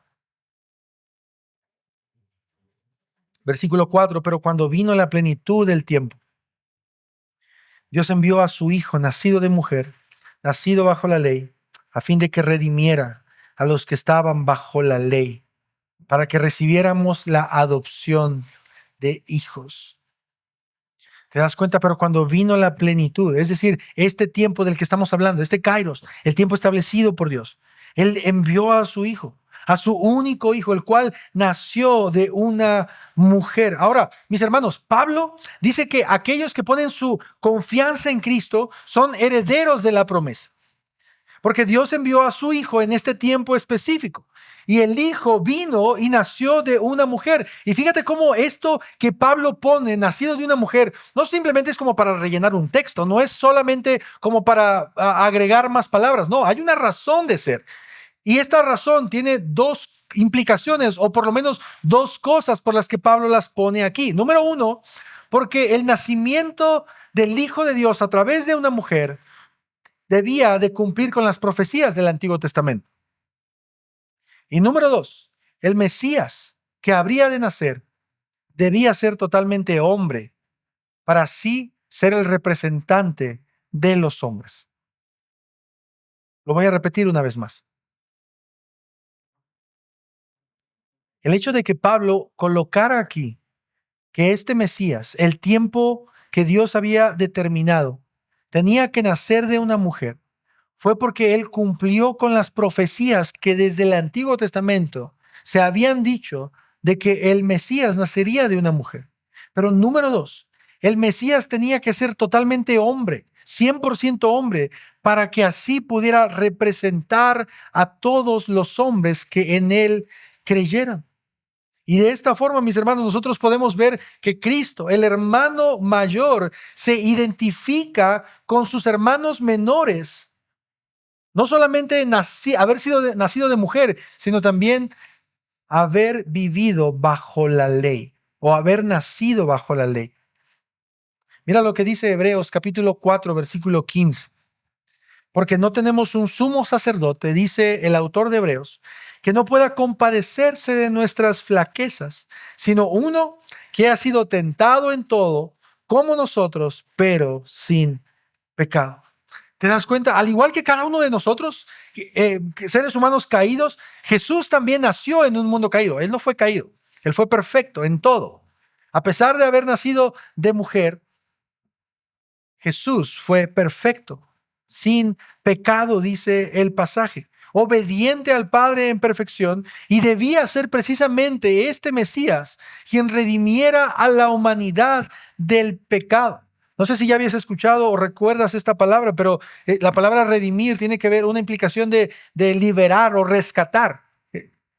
Versículo 4, pero cuando vino la plenitud del tiempo, Dios envió a su Hijo, nacido de mujer, nacido bajo la ley, a fin de que redimiera a los que estaban bajo la ley, para que recibiéramos la adopción de hijos. ¿Te das cuenta? Pero cuando vino la plenitud, es decir, este tiempo del que estamos hablando, este Kairos, el tiempo establecido por Dios, Él envió a su Hijo, a su único Hijo, el cual nació de una mujer. Ahora, mis hermanos, Pablo dice que aquellos que ponen su confianza en Cristo son herederos de la promesa. Porque Dios envió a su Hijo en este tiempo específico. Y el Hijo vino y nació de una mujer. Y fíjate cómo esto que Pablo pone, nacido de una mujer, no simplemente es como para rellenar un texto, no es solamente como para agregar más palabras, no, hay una razón de ser. Y esta razón tiene dos implicaciones, o por lo menos dos cosas por las que Pablo las pone aquí. Número uno, porque el nacimiento del Hijo de Dios a través de una mujer debía de cumplir con las profecías del Antiguo Testamento. Y número dos, el Mesías que habría de nacer debía ser totalmente hombre para así ser el representante de los hombres. Lo voy a repetir una vez más. El hecho de que Pablo colocara aquí que este Mesías, el tiempo que Dios había determinado, tenía que nacer de una mujer, fue porque él cumplió con las profecías que desde el Antiguo Testamento se habían dicho de que el Mesías nacería de una mujer. Pero número dos, el Mesías tenía que ser totalmente hombre, 100% hombre, para que así pudiera representar a todos los hombres que en él creyeran. Y de esta forma, mis hermanos, nosotros podemos ver que Cristo, el hermano mayor, se identifica con sus hermanos menores. No solamente haber sido nacido de mujer, sino también haber vivido bajo la ley o haber nacido bajo la ley. Mira lo que dice Hebreos capítulo 4, versículo 15. Porque no tenemos un sumo sacerdote, dice el autor de Hebreos, que no pueda compadecerse de nuestras flaquezas, sino uno que ha sido tentado en todo, como nosotros, pero sin pecado. ¿Te das cuenta? Al igual que cada uno de nosotros, seres humanos caídos, Jesús también nació en un mundo caído. Él no fue caído, él fue perfecto en todo. A pesar de haber nacido de mujer, Jesús fue perfecto, sin pecado, dice el pasaje, obediente al Padre en perfección, y debía ser precisamente este Mesías quien redimiera a la humanidad del pecado. No sé si ya habías escuchado o recuerdas esta palabra, pero la palabra redimir tiene que ver una implicación de liberar o rescatar.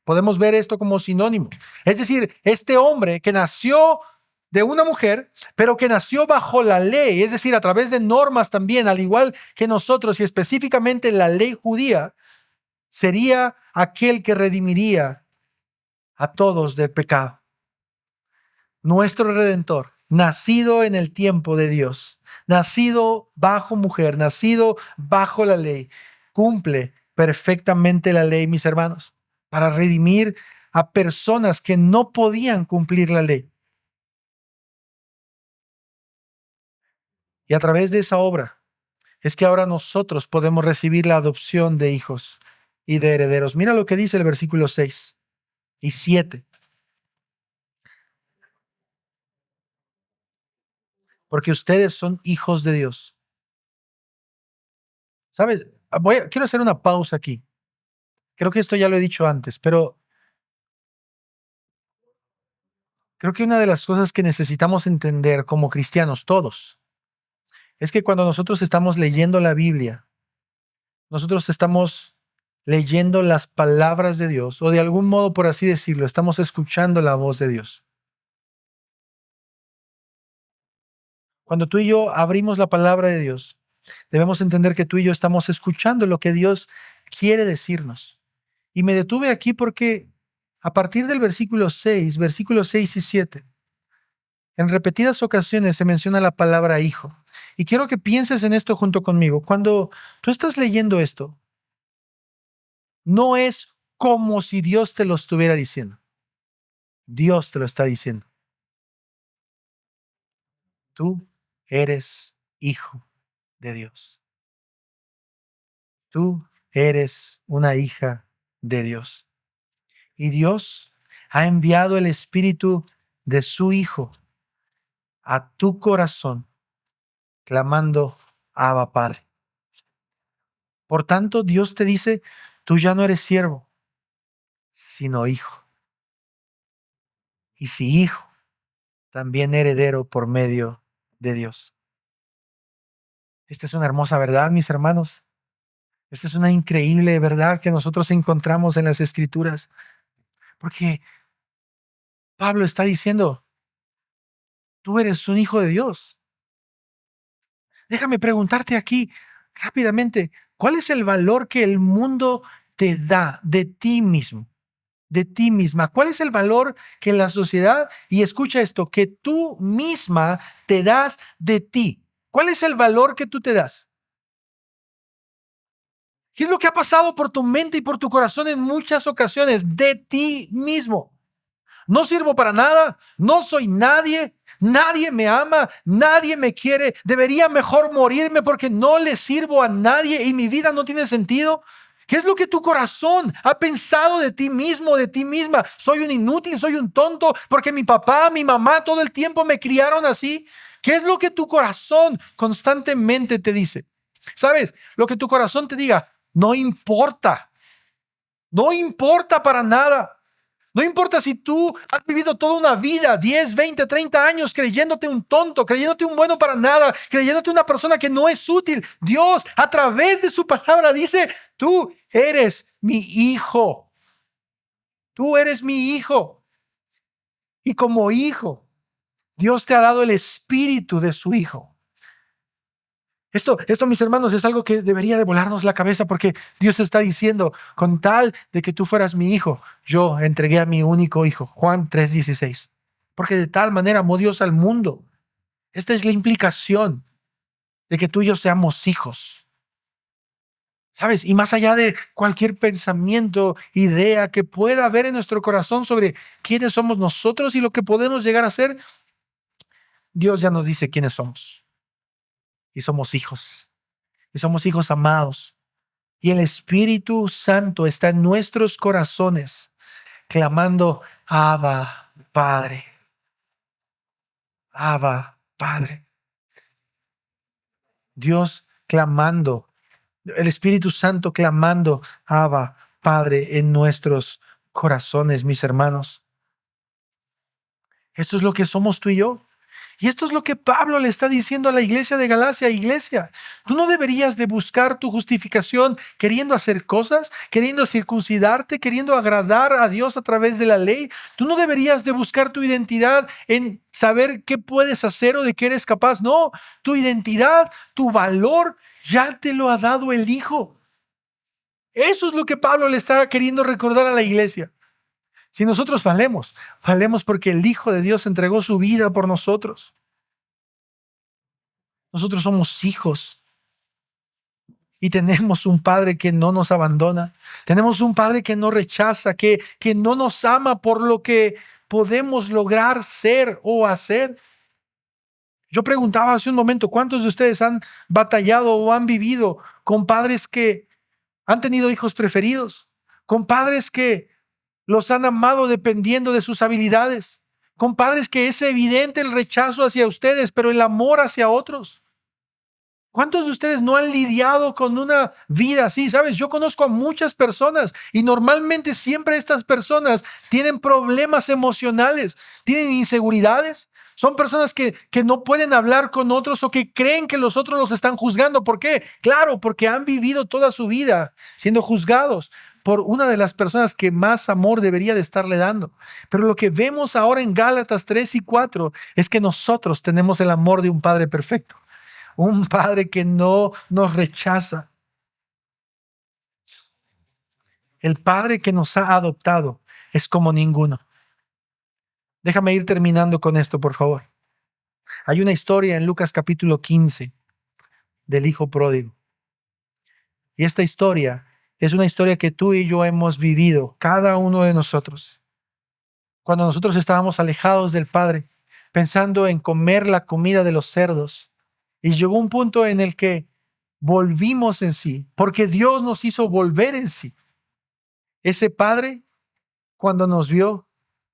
Podemos ver esto como sinónimo. Es decir, este hombre que nació de una mujer, pero que nació bajo la ley, es decir, a través de normas también, al igual que nosotros, y específicamente la ley judía, sería aquel que redimiría a todos del pecado. Nuestro Redentor, nacido en el tiempo de Dios, nacido bajo mujer, nacido bajo la ley, cumple perfectamente la ley, mis hermanos, para redimir a personas que no podían cumplir la ley. Y a través de esa obra es que ahora nosotros podemos recibir la adopción de hijos. y de herederos. Mira lo que dice el versículo 6 y 7. Porque ustedes son hijos de Dios. ¿Sabes? Quiero hacer una pausa aquí. Creo que esto ya lo he dicho antes, pero creo que una de las cosas que necesitamos entender como cristianos, todos, es que cuando nosotros estamos leyendo la Biblia, nosotros estamos leyendo las palabras de Dios, o de algún modo, por así decirlo, estamos escuchando la voz de Dios. Cuando tú y yo abrimos la palabra de Dios, debemos entender que tú y yo estamos escuchando lo que Dios quiere decirnos. Y me detuve aquí porque a partir del versículos 6 y 7, en repetidas ocasiones se menciona la palabra hijo. Y quiero que pienses en esto junto conmigo. Cuando tú estás leyendo esto, no es como si Dios te lo estuviera diciendo. Dios te lo está diciendo. Tú eres hijo de Dios. Tú eres una hija de Dios. Y Dios ha enviado el Espíritu de su Hijo a tu corazón, clamando, Abba, Padre. Por tanto, Dios te dice, tú ya no eres siervo, sino hijo. Y si hijo, también heredero por medio de Dios. Esta es una hermosa verdad, mis hermanos. Esta es una increíble verdad que nosotros encontramos en las Escrituras. Porque Pablo está diciendo, tú eres un hijo de Dios. Déjame preguntarte aquí rápidamente, ¿cuál es el valor que el mundo te da de ti mismo, de ti misma? ¿Cuál es el valor que la sociedad, y escucha esto, que tú misma te das de ti? ¿Cuál es el valor que tú te das? ¿Qué es lo que ha pasado por tu mente y por tu corazón en muchas ocasiones? De ti mismo. No sirvo para nada, no soy nadie, nadie me ama, nadie me quiere, debería mejor morirme porque no le sirvo a nadie y mi vida no tiene sentido. ¿Qué es lo que tu corazón ha pensado de ti mismo, de ti misma? Soy un inútil, soy un tonto porque mi papá, mi mamá todo el tiempo me criaron así. ¿Qué es lo que tu corazón constantemente te dice? ¿Sabes? Lo que tu corazón te diga, no importa, no importa para nada. No importa si tú has vivido toda una vida, 10, 20, 30 años creyéndote un tonto, creyéndote un bueno para nada, creyéndote una persona que no es útil. Dios, a través de su palabra, dice, tú eres mi hijo. Tú eres mi hijo. Y como hijo, Dios te ha dado el espíritu de su hijo. Esto, mis hermanos, es algo que debería de volarnos la cabeza porque Dios está diciendo, con tal de que tú fueras mi hijo, yo entregué a mi único hijo. Juan 3:16. Porque de tal manera amó Dios al mundo. Esta es la implicación de que tú y yo seamos hijos. ¿Sabes? Y más allá de cualquier pensamiento, idea que pueda haber en nuestro corazón sobre quiénes somos nosotros y lo que podemos llegar a ser, Dios ya nos dice quiénes somos. Y somos hijos. Y somos hijos amados. Y el Espíritu Santo está en nuestros corazones, clamando, Abba, Padre. Abba, Padre. Dios clamando, el Espíritu Santo clamando, Abba, Padre, en nuestros corazones, mis hermanos. Esto es lo que somos tú y yo. Y esto es lo que Pablo le está diciendo a la iglesia de Galacia. Iglesia, tú no deberías de buscar tu justificación queriendo hacer cosas, queriendo circuncidarte, queriendo agradar a Dios a través de la ley. Tú no deberías de buscar tu identidad en saber qué puedes hacer o de qué eres capaz. No, tu identidad, tu valor, ya te lo ha dado el Hijo. Eso es lo que Pablo le está queriendo recordar a la iglesia. Si nosotros falemos, falemos porque el Hijo de Dios entregó su vida por nosotros. Nosotros somos hijos y tenemos un Padre que no nos abandona. Tenemos un Padre que no rechaza, que no nos ama por lo que podemos lograr ser o hacer. Yo preguntaba hace un momento, ¿cuántos de ustedes han batallado o han vivido con padres que Han tenido hijos preferidos, con padres que los han amado dependiendo de sus habilidades, con padres que es evidente el rechazo hacia ustedes, pero el amor hacia otros. ¿Cuántos de ustedes no han lidiado con una vida así? Sabes, yo conozco a muchas personas y normalmente siempre estas personas tienen problemas emocionales, tienen inseguridades. Son personas que no pueden hablar con otros o que creen que los otros los están juzgando. ¿Por qué? Claro, porque han vivido toda su vida siendo juzgados por una de las personas que más amor debería de estarle dando. Pero lo que vemos ahora en Gálatas 3 y 4 es que nosotros tenemos el amor de un Padre perfecto. Un Padre que no nos rechaza. El Padre que nos ha adoptado es como ninguno. Déjame ir terminando con esto, por favor. Hay una historia en Lucas capítulo 15 del hijo pródigo. Y esta historia es una historia que tú y yo hemos vivido, cada uno de nosotros. Cuando nosotros estábamos alejados del Padre, pensando en comer la comida de los cerdos, y llegó un punto en el que volvimos en sí, porque Dios nos hizo volver en sí. Ese Padre, cuando nos vio,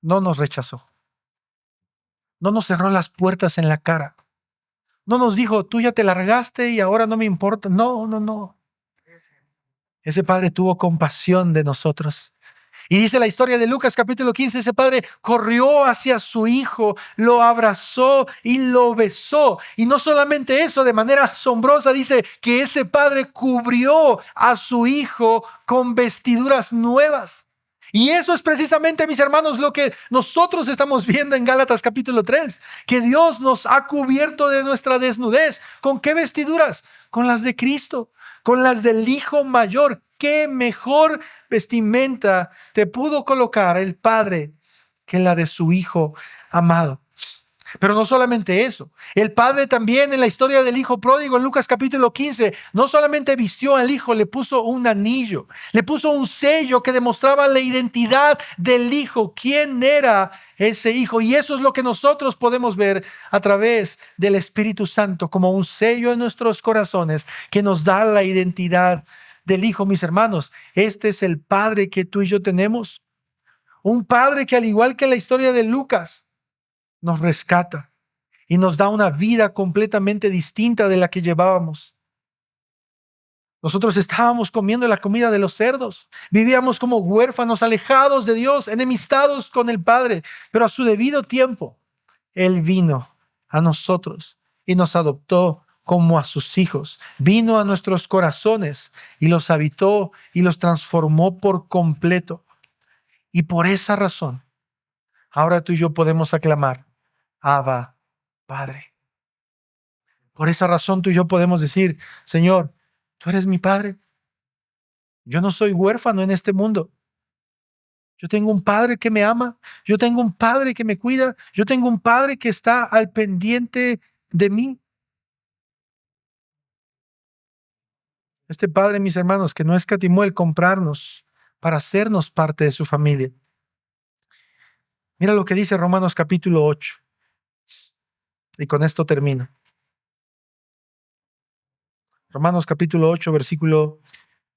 no nos rechazó. No nos cerró las puertas en la cara. No nos dijo, tú ya te largaste y ahora no me importa. No, no, no. Ese Padre tuvo compasión de nosotros. Y dice la historia de Lucas capítulo 15, ese padre corrió hacia su hijo, lo abrazó y lo besó. Y no solamente eso, de manera asombrosa dice que ese padre cubrió a su hijo con vestiduras nuevas. Y eso es precisamente, mis hermanos, lo que nosotros estamos viendo en Gálatas capítulo 3, que Dios nos ha cubierto de nuestra desnudez. ¿Con qué vestiduras? Con las de Cristo, con las del Hijo mayor. ¿Qué mejor vestimenta te pudo colocar el Padre que la de su Hijo amado? Pero no solamente eso, el Padre también en la historia del hijo pródigo en Lucas capítulo 15, no solamente vistió al hijo, le puso un anillo, le puso un sello que demostraba la identidad del hijo, quién era ese hijo. Y eso es lo que nosotros podemos ver a través del Espíritu Santo como un sello en nuestros corazones que nos da la identidad del hijo. Mis hermanos, este es el Padre que tú y yo tenemos, un Padre que, al igual que en la historia de Lucas, nos rescata y nos da una vida completamente distinta de la que llevábamos. Nosotros estábamos comiendo la comida de los cerdos, vivíamos como huérfanos, alejados de Dios, enemistados con el Padre, pero a su debido tiempo, Él vino a nosotros y nos adoptó como a sus hijos. Vino a nuestros corazones y los habitó y los transformó por completo. Y por esa razón, ahora tú y yo podemos aclamar: Abba, Padre. Por esa razón tú y yo podemos decir: Señor, tú eres mi Padre. Yo no soy huérfano en este mundo. Yo tengo un Padre que me ama. Yo tengo un Padre que me cuida. Yo tengo un Padre que está al pendiente de mí. Este Padre, mis hermanos, que no escatimó el comprarnos para hacernos parte de su familia. Mira lo que dice Romanos capítulo 8. Y con esto termino. Romanos capítulo 8, versículo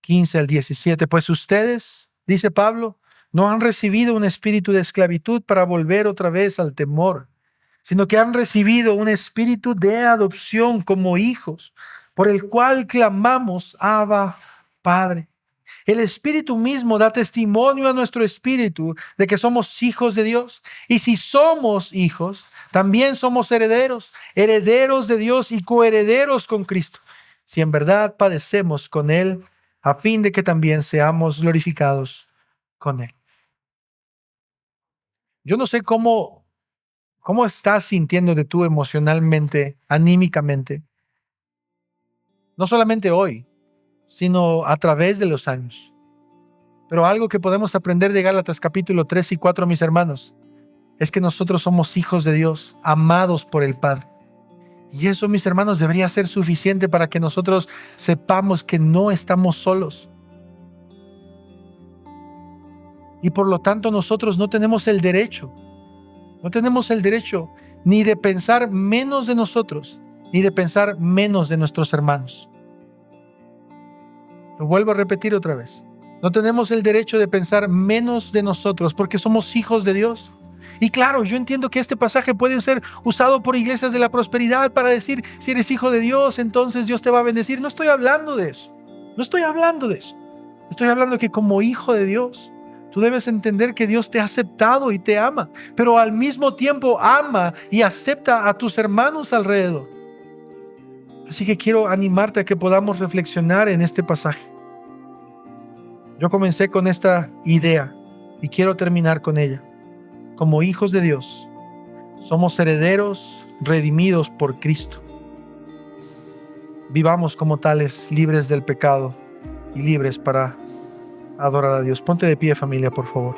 15 al 17. Pues ustedes, dice Pablo, no han recibido un espíritu de esclavitud para volver otra vez al temor, sino que han recibido un espíritu de adopción como hijos, por el cual clamamos: Abba, Padre. El Espíritu mismo da testimonio a nuestro espíritu de que somos hijos de Dios. Y si somos hijos, también somos herederos, herederos de Dios y coherederos con Cristo, si en verdad padecemos con Él, a fin de que también seamos glorificados con Él. Yo no sé cómo estás sintiéndote tú emocionalmente, anímicamente, no solamente hoy, sino a través de los años. Pero algo que podemos aprender de Gálatas capítulo 3 y 4, mis hermanos, es que nosotros somos hijos de Dios, amados por el Padre. Y eso, mis hermanos, debería ser suficiente para que nosotros sepamos que no estamos solos. Y por lo tanto nosotros no tenemos el derecho ni de pensar menos de nosotros, ni de pensar menos de nuestros hermanos. Lo vuelvo a repetir otra vez. No tenemos el derecho de pensar menos de nosotros porque somos hijos de Dios. Y claro, yo entiendo que este pasaje puede ser usado por iglesias de la prosperidad para decir, si eres hijo de Dios, entonces Dios te va a bendecir. No estoy hablando de eso. No estoy hablando de eso. Estoy hablando que como hijo de Dios, tú debes entender que Dios te ha aceptado y te ama, pero al mismo tiempo ama y acepta a tus hermanos alrededor. Así que quiero animarte a que podamos reflexionar en este pasaje. Yo comencé con esta idea y quiero terminar con ella. Como hijos de Dios, somos herederos redimidos por Cristo. Vivamos como tales, libres del pecado y libres para adorar a Dios. Ponte de pie, familia, por favor.